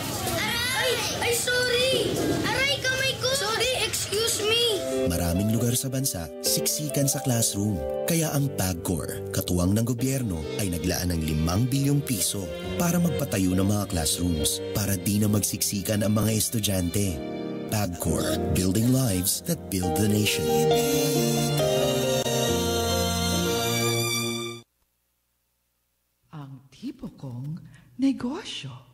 Ay, sorry! Aray, kamay ko! Sorry, excuse me! Maraming lugar sa bansa, siksikan sa classroom. Kaya ang PAGCOR, katuwang ng gobyerno, ay naglaan ng 5 bilyong piso para magpatayo ng mga classrooms para di na magsiksikan ang mga estudyante. PAGCOR, building lives that build the nation. Ang tipo kong negosyo.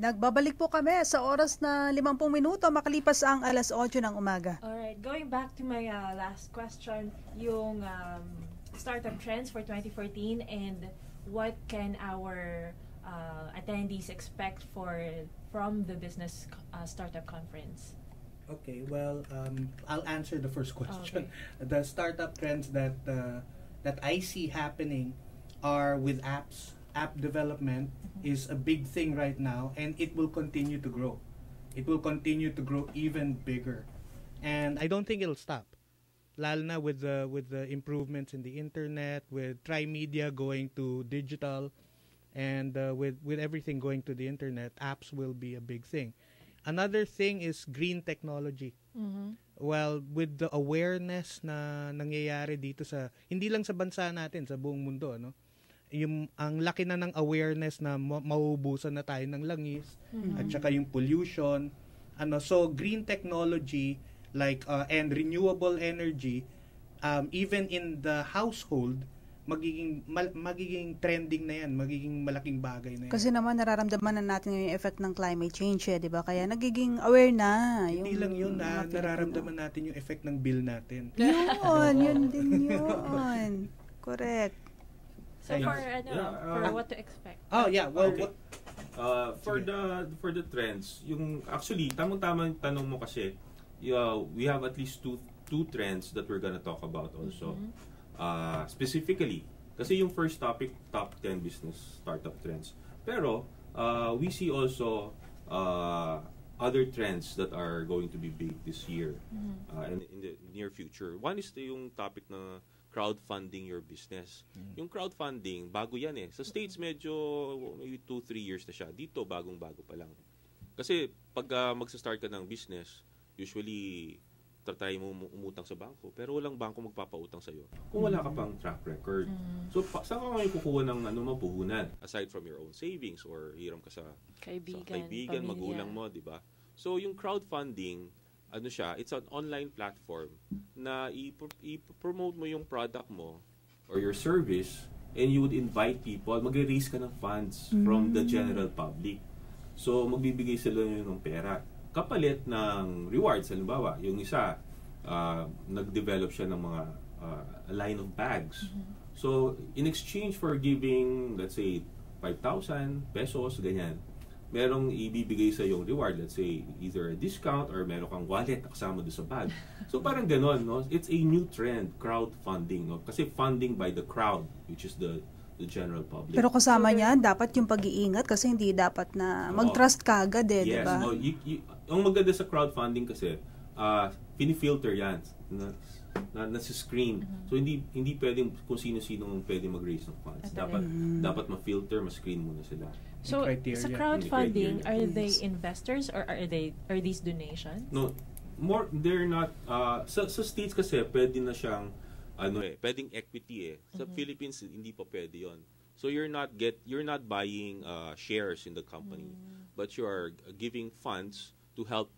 Nagbabalik po kami sa oras na 50 minuto makalipas ang 8:00 ng umaga. Alright, going back to my last question, yung startup trends for 2014 and what can our attendees expect from the business startup conference? Okay, well, I'll answer the first question. Okay. The startup trends that I see happening are with apps. App development is a big thing right now, and it will continue to grow. It will continue to grow even bigger, and I don't think it'll stop. Lalo na with the improvements in the internet, with Trimedia going to digital, and with everything going to the internet, apps will be a big thing. Another thing is green technology. Mm-hmm. Well, with the awareness na nangyayari dito hindi lang sa bansa natin, sa buong mundo, no? Ang laki na ng awareness na mauubusan na tayo ng langis, at saka yung pollution. So green technology and renewable energy, even in the household, magiging trending na yan, magiging malaking bagay na yan. Kasi naman nararamdaman na natin yung effect ng climate change, di ba? Kaya nagiging aware na. Hindi lang yun, nararamdaman natin yung effect ng bill natin. Yun din yun. Correct. So for what to expect? Oh yeah, well, okay. For the trends, yung actually tamang-tama yung tanong mo kasi we have at least two trends that we're gonna talk about also. Specifically, kasi yung first topic, top 10 business startup trends. Pero we see also other trends that are going to be big this year and in the near future. One is yung topic na crowdfunding your business. Yung crowdfunding, bago yan eh. Sa States, medyo maybe 2-3 years na siya. Dito, bagong-bago pa lang. Kasi pag magsa-start ka ng business, usually, try mo umutang sa bangko, pero walang bangko magpapautang sa'yo kung wala ka pang track record. So, saan ka ngayon kukuha ng puhunan? Aside from your own savings or hiram ka sa kaibigan, magulang mo, di ba? So, yung crowdfunding, it's an online platform na i-promote mo yung product mo or your service and you would invite people, mag-raise ka ng funds from the general public. So, magbibigay sila ng pera. Kapalit ng rewards, halimbawa, yung isa, nag-develop siya ng mga line of bags. So, in exchange for giving, let's say, 5,000 pesos, ganyan, merong ibibigay sa yung reward, let's say, either a discount or meron kang wallet na kasama doon sa bag. So, parang ganon, no? It's a new trend, crowdfunding, no? Kasi funding by the crowd, which is the general public. Pero kasama niyan, dapat yung pag-iingat kasi hindi dapat na mag-trust ka agad di ba? Yes, ang maganda sa crowdfunding kasi, pinifilter yan, nasa-screen. So, hindi pwedeng kung sino-sino pwedeng mag-raise ng funds. Dapat ma-filter, ma-screen muna sila. So, sa crowdfunding, are they investors or are these donations? No, they're not, sa States kasi, pwede na siyang, pwedeng equity Sa Philippines, hindi pa pwede yon. So, you're not buying shares in the company, but you are giving funds to help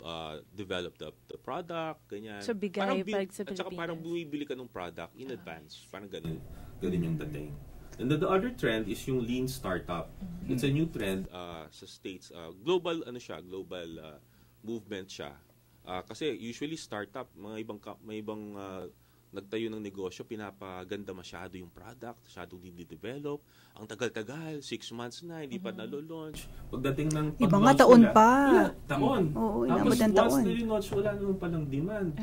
develop the product, ganyan. So, bigay pag sa Pilipinas. At saka parang bumibili ka ng product in advance. Parang ganun yung dating. And then the other trend is yung lean startup. It's a new trend sa States. Global movement siya. Kasi usually startup, may ibang nagtayo ng negosyo, pinapaganda masyado yung product, masyadong di-develop. Ang tagal-tagal, 6 months na, hindi pa nalo-launch. Pagdating ng ibang nga taon pa. Taon. Oo, tapos once na-launch, wala naman palang demand.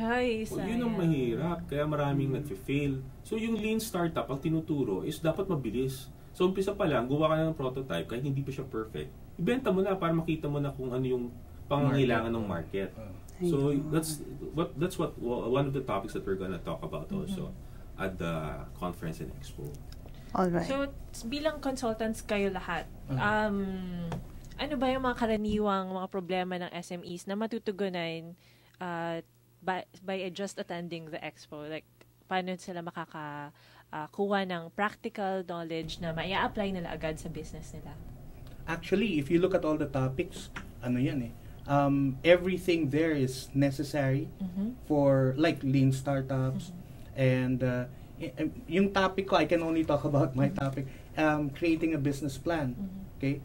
Yun ang mahirap, kaya maraming nag-fail. So yung lean startup, ang tinuturo is dapat mabilis. So umpisa pa lang, gawa ka na ng prototype, kahit hindi pa siya perfect. Ibenta mo na para makita mo na kung ano yung pangangailangan ng market. So that's what one of the topics that we're gonna talk about also at the conference and expo. All right. So bilang consultants kayo lahat, ano ba yung mga karaniwang mga problema ng SMEs na matutugunan by just attending the expo? Like paano sila makakakuha ng practical knowledge na maia-apply nila agad sa business nila? Actually, if you look at all the topics, everything there is necessary for like lean startups and yung topic ko, I can only talk about my topic, creating a business plan. Okay,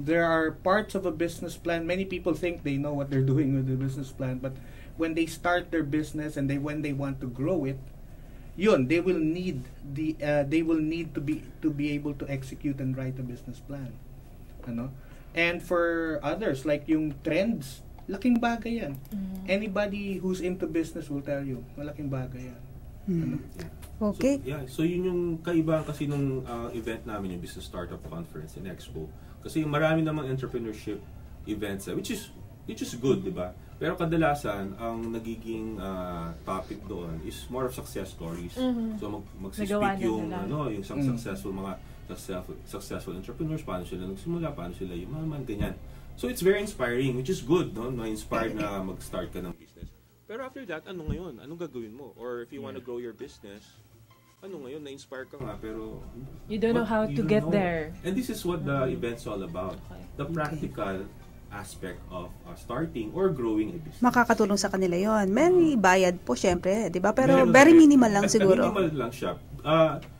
there are parts of a business plan. Many people think they know what they're doing with the business plan, but when they start their business and when they want to grow it, they will need to be able to execute and write a business plan. And for others, like yung trends, laking bagay yan. Anybody who's into business will tell you, malaking bagay yan. Okay. So yun yung kaibahan kasi nung event namin, yung Business Startup Conference and Expo. Kasi marami namang entrepreneurship events, which is good, di ba? Pero kadalasan, ang nagiging topic doon is more of success stories. So mag-speak yung successful entrepreneurs, paano sila nagsimula, paano sila yumaman, ganyan. So it's very inspiring, which is good, no? Na-inspired na mag-start ka ng business. Pero after that, ano ngayon? Anong gagawin mo? Or if you want to grow your business, ano ngayon? Na-inspire ka nga, pero you don't know how to get there. And this is what the event's all about. The practical aspect of starting or growing a business. Makakatulong sa kanila yon. May bayad po, syempre, di ba? Pero very minimal lang siguro. Minimal lang siya.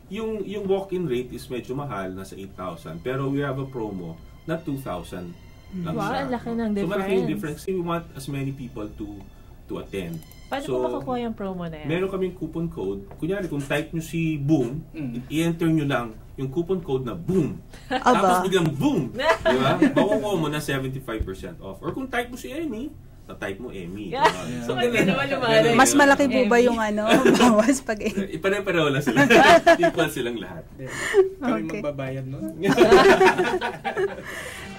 yung walk-in rate is medyo mahal, nasa 8,000. Pero we have a promo na 2,000 lang wow, siya. laki ng difference. So malaki yung difference. We want as many people to attend. Paano po makukuha yung promo na yan? Meron kaming coupon code. Kunyari, kung type nyo si Boom, i-enter nyo lang yung coupon code na Boom. Tapos biglang Boom! Diba? Makukuha mo na 75% off. Or kung type mo si Emmy, na-type mo Emmy. Yeah. So, ganun. Mas malaki po ba yung bawas pag Pare-pareho lang sila. Equal silang lahat. Kami magbabayad nun.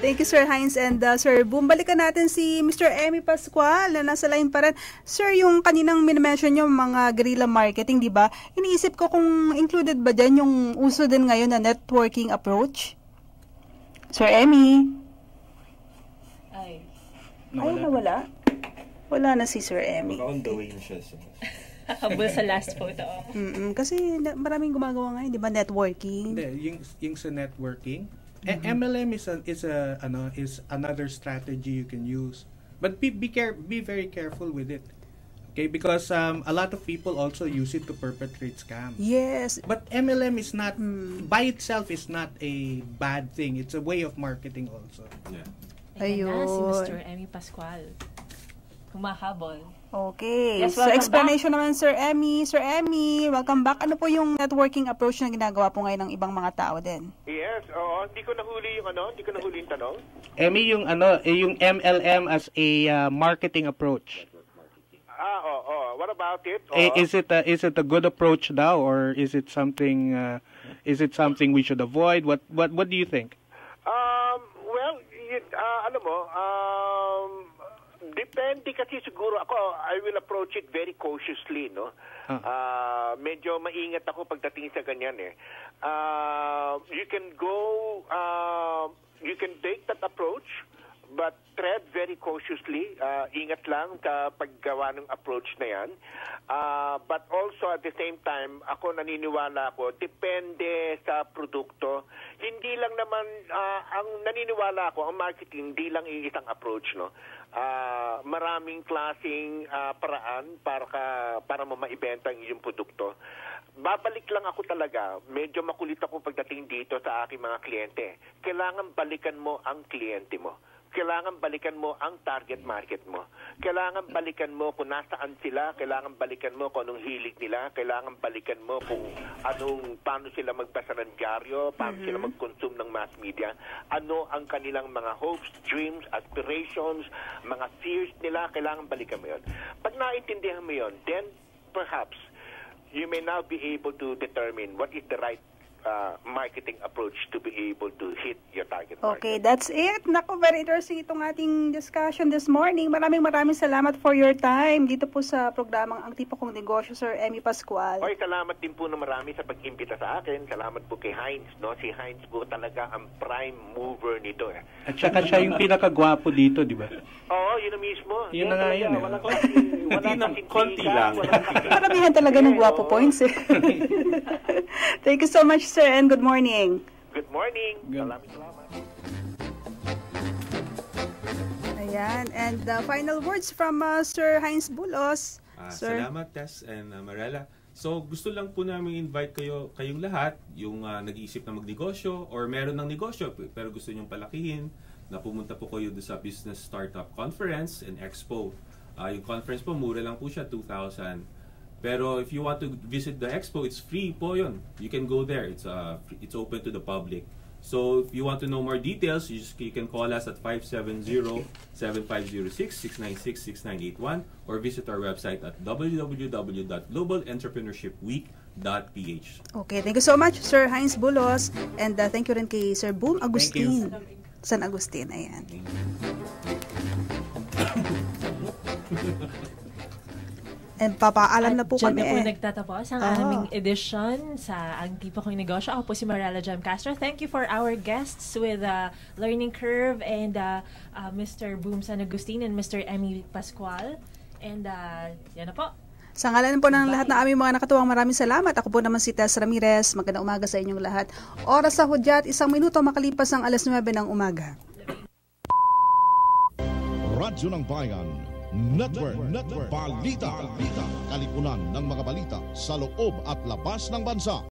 Thank you, Sir Hines and Sir Boom. Balikan natin si Mr. Emmy Pascual na nasa line pa rin. Sir, yung kaninang minimension nyo, mga guerrilla marketing, di ba? Iniisip ko kung included ba dyan yung uso din ngayon na networking approach? Sir Emmy? Ay, nawala? Wala na si Sir Emmy. Baka on the way na siya. habol sa last photo. Kasi maraming gumagawa ngayon, di ba? Networking. Hindi, yung sa networking, MLM is another strategy you can use, but be very careful with it, okay? Because a lot of people also use it to perpetrate scams. Yes, but MLM is not by itself is not a bad thing. It's a way of marketing also. Yeah. Ayan na si Mr. Emmy Pascual. Kumahabol. Okay. Yes, so, explanation naman, Sir Emmy. Sir Emmy, welcome back. Ano po yung networking approach na ginagawa po ngayon ng ibang mga tao din? Yes, oo. Hindi ko nahuli yung tanong. Emmy, yung MLM as a marketing approach. Oo. What about it? Is it a good approach daw, or is it something we should avoid? What do you think? Well, alam mo, depende kasi siguro ako, I will approach it very cautiously, no? Medyo maingat ako pagdating sa ganyan eh. You can take that approach, but tread very cautiously. Ingat lang sa paggawa ng approach na yan. But also at the same time, ako naniniwala ako, depende sa produkto. Hindi lang naman, ang naniniwala ako, ang marketing, hindi lang isang approach, no? Maraming klaseng paraan para mo maibenta ang iyong produkto. Babalik lang ako talaga, medyo makulit ako pagdating dito sa aking mga kliyente. Kailangan balikan mo ang kliyente mo. Kailangan balikan mo ang target market mo. Kailangan balikan mo kung nasaan sila. Kailangan balikan mo kung anong hilig nila. Kailangan balikan mo kung paano sila magbasa ng dyaryo, paano sila mag-consume ng mass media. Ano ang kanilang mga hopes, dreams, aspirations, mga fears nila. Kailangan balikan mo yun. Pag naintindihan mo yun, then perhaps you may now be able to determine what is the right marketing approach to be able to hit your target market. Okay, that's it. Naku, very interesting itong ating discussion this morning. Maraming salamat for your time dito po sa programang Ang Tipo Kong Negosyo, Sir Emmy Pascual. Okay, salamat din po na marami sa pag-imbita sa akin. Salamat po kay Hines, no? Si Hines po talaga ang prime mover nito. At saka siya yung pinakagwapo dito, di ba? Oo, yun na mismo. Yun na nga yun. Wala konti lang. Maramihan talaga ng gwapo points eh. Thank you so much, sir, and good morning. Good morning. Salamat. Ayan, and final words from Sir Hines Bulos. Sir. Salamat, Tess and Marella. So, gusto lang po namin invite kayong lahat, yung nag-iisip na magnegosyo or meron ng negosyo pero gusto nyong palakihin, na pumunta po kayo sa Business Startup Conference and Expo. Yung conference po, mura lang po siya, 2,000. Pero if you want to visit the expo, it's free po yun. You can go there. It's open to the public. So if you want to know more details, you can call us at 570-7506-696-6981 or visit our website at www.globalentrepreneurshipreweek.ph. Okay, thank you so much, Sir Hines Bulos. And thank you rin kay Sir Boom Agustin. San Agustin, ayan. And papaalam na po kami. At dyan na po nagtatapos ang aming edition sa Ang Tipo Kong Negosyo. Ako po si Marella Jam Castro. Thank you for our guests with Learning Curve and Mr. Boom San Agustin and Mr. Emmy Pascual. And yan na po. Sa ngalan po ng lahat na aming mga nakatuwang, maraming salamat. Ako po naman si Tess Ramirez. Magandang umaga sa inyong lahat. Oras sa hudyat, 1 minuto makalipas ang 9:00 ng umaga. Radyo ng Bayan Network. Balita. Kalipunan ng mga balita sa loob at labas ng bansa.